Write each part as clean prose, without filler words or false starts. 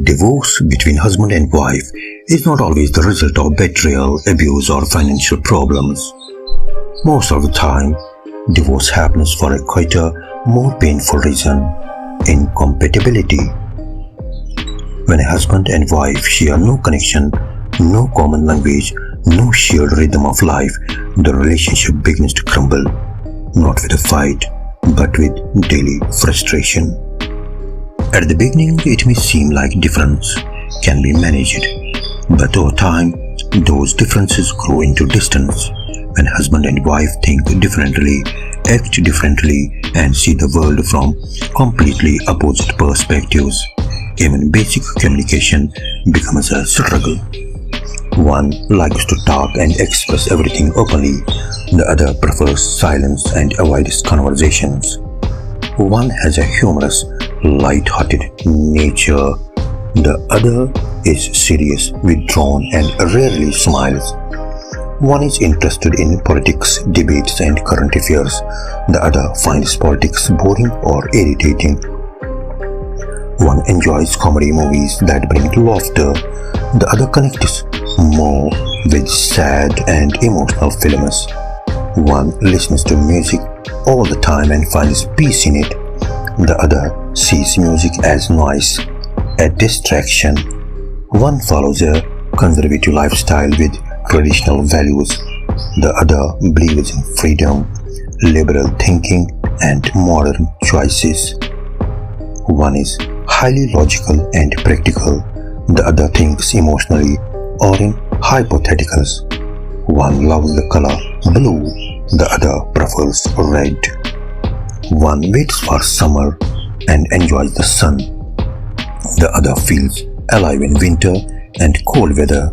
Divorce between husband and wife is not always the result of betrayal, abuse, or financial problems. Most of the time, divorce happens for a quieter, more painful reason: incompatibility. When a husband and wife share no connection, no common language, no shared rhythm of life, the relationship begins to crumble, not with a fight, but with daily frustration. At the beginning, it may seem like difference can be managed, but over time, those differences grow into distance. When husband and wife think differently, act differently, and see the world from completely opposite perspectives, even basic communication becomes a struggle. One likes to talk and express everything openly, the other prefers silence and avoids conversations. One has a humorous, light-hearted nature, the other is serious, withdrawn, and rarely smiles. One is interested in politics, debates, and current affairs, the other finds politics boring or irritating. One enjoys comedy movies that bring laughter, the other connects more with sad and emotional films. One listens to music all the time and finds peace in it. The other sees music as noise, a distraction. One follows a conservative lifestyle with traditional values. The other believes in freedom, liberal thinking, and modern choices. One is highly logical and practical. The other thinks emotionally or in hypotheticals. One loves the color blue, the other prefers red. One waits for summer and enjoys the sun. The other feels alive in winter and cold weather.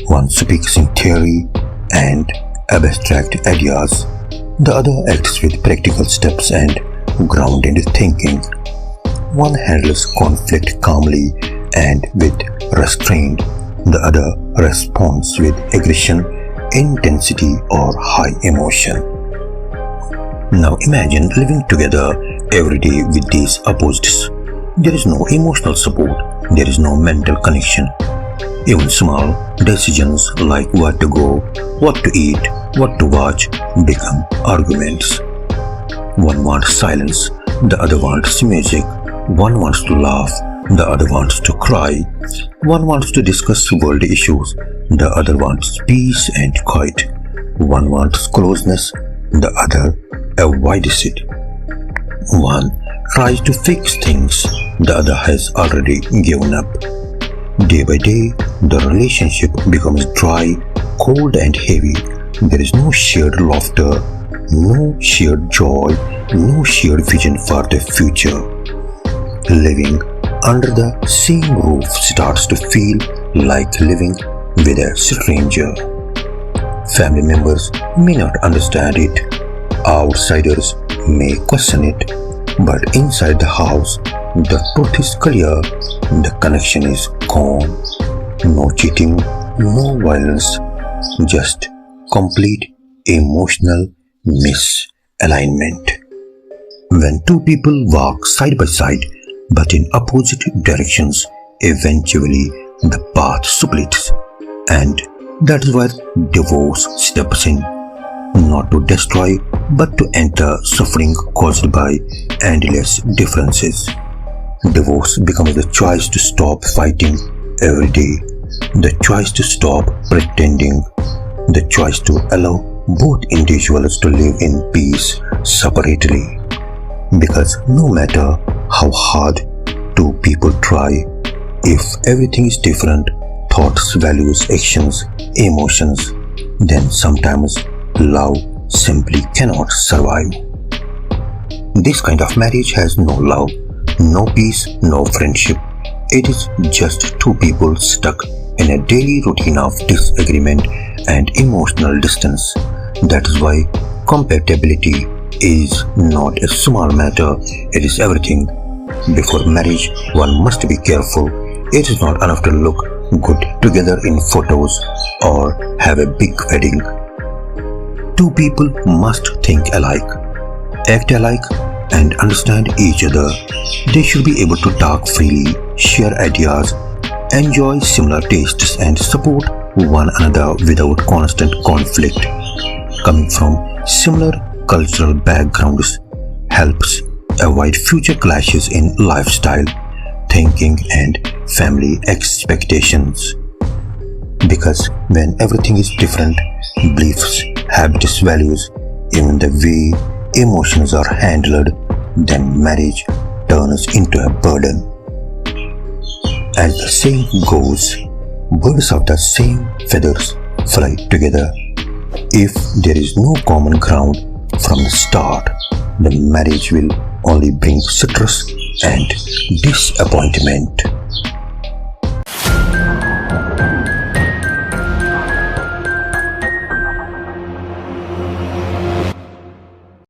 One speaks in theory and abstract ideas. The other acts with practical steps and grounded thinking. One handles conflict calmly and with restraint. The other responds with aggression, intensity, or high emotion. Now imagine living together every day with these opposites. There is no emotional support, there is no mental connection. Even small decisions like where to go, what to eat, what to watch become arguments. One wants silence, the other wants music. One wants to laugh, the other wants to cry. One wants to discuss world issues, the other wants peace and quiet. One wants closeness, the other avoids it. One tries to fix things, the other has already given up. Day by day, the relationship becomes dry, cold, and heavy. There is no shared laughter, no shared joy, no shared vision for the future. Living under the same roof starts to feel like living with a stranger. Family members may not understand it, outsiders may question it, but inside the house, the truth is clear, the connection is gone. No cheating, no violence, just complete emotional misalignment. When two people walk side by side but in opposite directions, eventually the path splits, and that is where divorce steps in, not to destroy but to enter suffering caused by endless differences. Divorce becomes the choice to stop fighting every day, the choice to stop pretending, the choice to allow both individuals to live in peace separately. Because no matter how hard two people try, if everything is different, thoughts, values, actions, emotions, then sometimes love simply cannot survive. This kind of marriage has no love, no peace, no friendship. It is just two people stuck in a daily routine of disagreement and emotional distance. That is why compatibility is not a small matter, it is everything. Before marriage, one must be careful. It is not enough to look good together in photos or have a big wedding. Two people must think alike, act alike, and understand each other. They should be able to talk freely, share ideas, enjoy similar tastes, and support one another without constant conflict. Coming from similar cultural backgrounds helps avoid future clashes in lifestyle, thinking, and family expectations. Because when everything is different, beliefs, habits, values, even the way emotions are handled, then marriage turns into a burden. As the saying goes, birds of the same feathers fly together. If there is no common ground from the start, the marriage will only bring stress and disappointment.